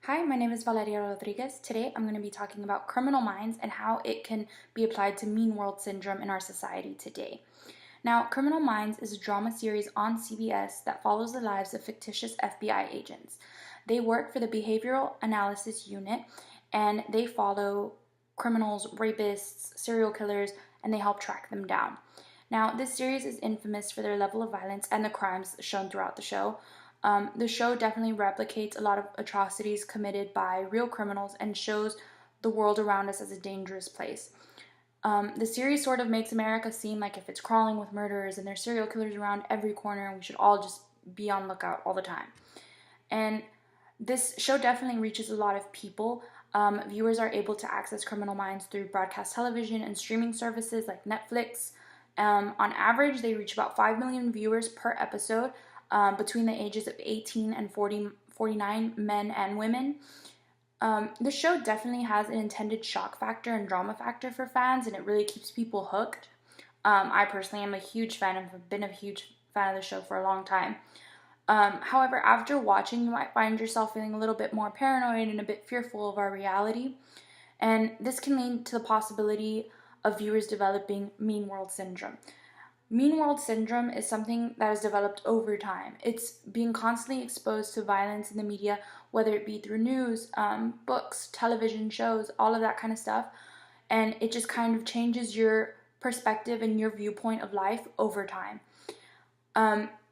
Hi, my name is Valeria Rodriguez. Today I'm going to be talking about Criminal Minds and how it can be applied to Mean World Syndrome in our society today. Now, Criminal Minds is a drama series on CBS that follows the lives of fictitious FBI agents. They work for the Behavioral Analysis Unit and they follow criminals, rapists, serial killers, and they help track them down. Now, this series is infamous for their level of violence and the crimes shown throughout the show. The show definitely replicates a lot of atrocities committed by real criminals and shows the world around us as a dangerous place. The series sort of makes America seem like if it's crawling with murderers and there's serial killers around every corner, and we should all just be on lookout all the time. And this show definitely reaches a lot of people. Viewers are able to access Criminal Minds through broadcast television and streaming services like Netflix. On average, they reach about 5 million viewers per episode between the ages of 18 and 49, men and women. The show definitely has an intended shock factor and drama factor for fans, and it really keeps people hooked. I personally am a huge fan and have been a huge fan of the show for a long time. However, after watching, you might find yourself feeling a little bit more paranoid and a bit fearful of our reality. And this can lead to the possibility of viewers developing Mean World Syndrome. Mean World Syndrome is something that is developed over time. It's being constantly exposed to violence in the media, whether it be through news, books, television shows, all of that kind of stuff. And it just kind of changes your perspective and your viewpoint of life over time.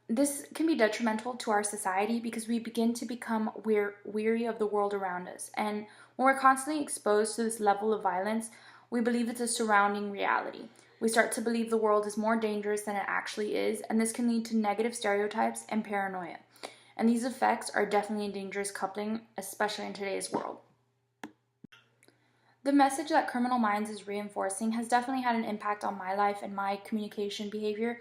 This can be detrimental to our society because we begin to become weary of the world around us. And when we're constantly exposed to this level of violence, we believe it's a surrounding reality. We start to believe the world is more dangerous than it actually is, and this can lead to negative stereotypes and paranoia. And these effects are definitely a dangerous coupling, especially in today's world. The message that Criminal Minds is reinforcing has definitely had an impact on my life and my communication behavior.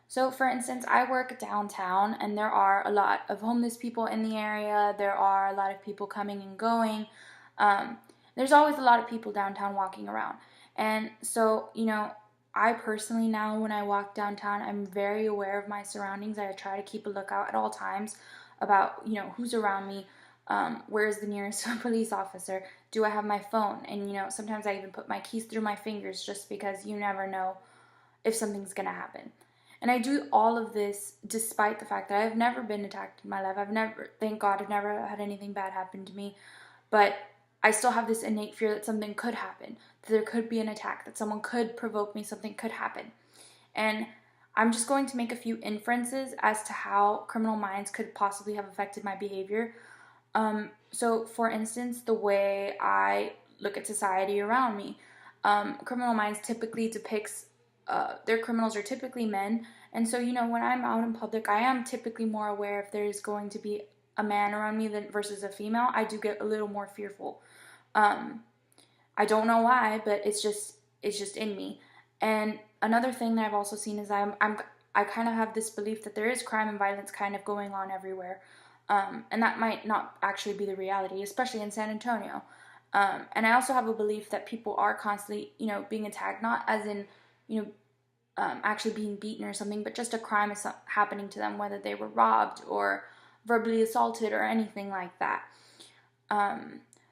So, for instance, I work downtown, and there are a lot of homeless people in the area. There are a lot of people coming and going. There's always a lot of people downtown walking around. And so, I personally now, when I walk downtown, I'm very aware of my surroundings. I try to keep a lookout at all times about, who's around me. Where's the nearest police officer? Do I have my phone? And, sometimes I even put my keys through my fingers just because you never know if something's going to happen. And I do all of this despite the fact that I've never been attacked in my life. Thank God, I've never had anything bad happen to me. But I still have this innate fear that something could happen, that there could be an attack, that someone could provoke me, something could happen. And I'm just going to make a few inferences as to how Criminal Minds could possibly have affected my behavior. So, for instance, the way I look at society around me. Criminal Minds typically depicts their criminals are typically men, and so when I'm out in public, I am typically more aware if there's going to be a man around me than versus a female. I do get a little more fearful. I don't know why, but it's just in me. And another thing that I've also seen is I kind of have this belief that there is crime and violence kind of going on everywhere, and that might not actually be the reality, especially in San Antonio. And I also have a belief that people are constantly, being attacked, not as in, actually being beaten or something, but just a crime is happening to them, whether they were robbed or verbally assaulted or anything like that.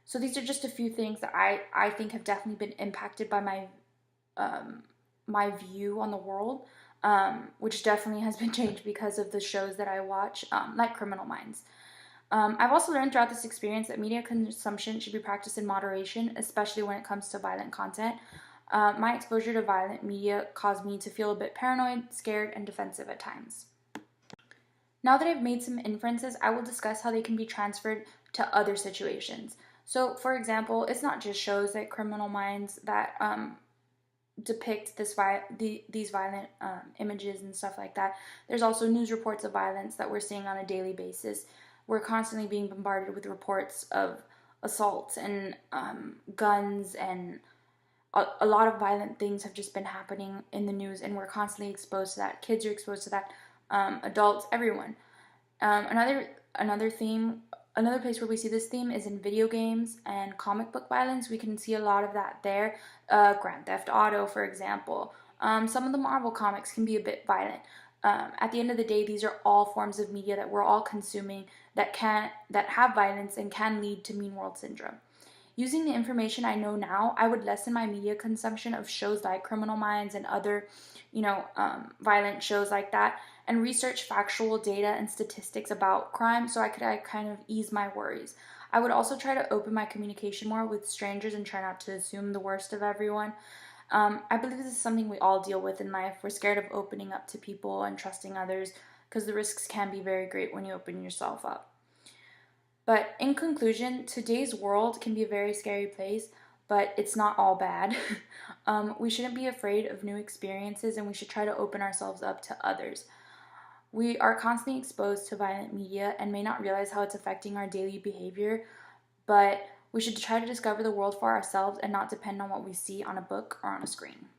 So these are just a few things that I think have definitely been impacted by my view on the world, which definitely has been changed because of the shows that I watch, like Criminal Minds. I've also learned throughout this experience that media consumption should be practiced in moderation, especially when it comes to violent content. My exposure to violent media caused me to feel a bit paranoid, scared, and defensive at times. Now that I've made some inferences, I will discuss how they can be transferred to other situations. So, for example, it's not just shows like Criminal Minds that depict these violent images and stuff like that. There's also news reports of violence that we're seeing on a daily basis. We're constantly being bombarded with reports of assaults and guns, and a lot of violent things have just been happening in the news, and we're constantly exposed to that. Kids are exposed to that, adults, everyone. Another place where we see this theme is in video games and comic book violence. We can see a lot of that there. Grand Theft Auto, for example. Some of the Marvel comics can be a bit violent. At the end of the day, these are all forms of media that we're all consuming that have violence and can lead to mean world syndrome. Using the information I know now, I would lessen my media consumption of shows like Criminal Minds and other, violent shows like that, and research factual data and statistics about crime so I could kind of ease my worries. I would also try to open my communication more with strangers and try not to assume the worst of everyone. I believe this is something we all deal with in life. We're scared of opening up to people and trusting others because the risks can be very great when you open yourself up. But in conclusion, today's world can be a very scary place, but it's not all bad. We shouldn't be afraid of new experiences, and we should try to open ourselves up to others. We are constantly exposed to violent media and may not realize how it's affecting our daily behavior, but we should try to discover the world for ourselves and not depend on what we see on a book or on a screen.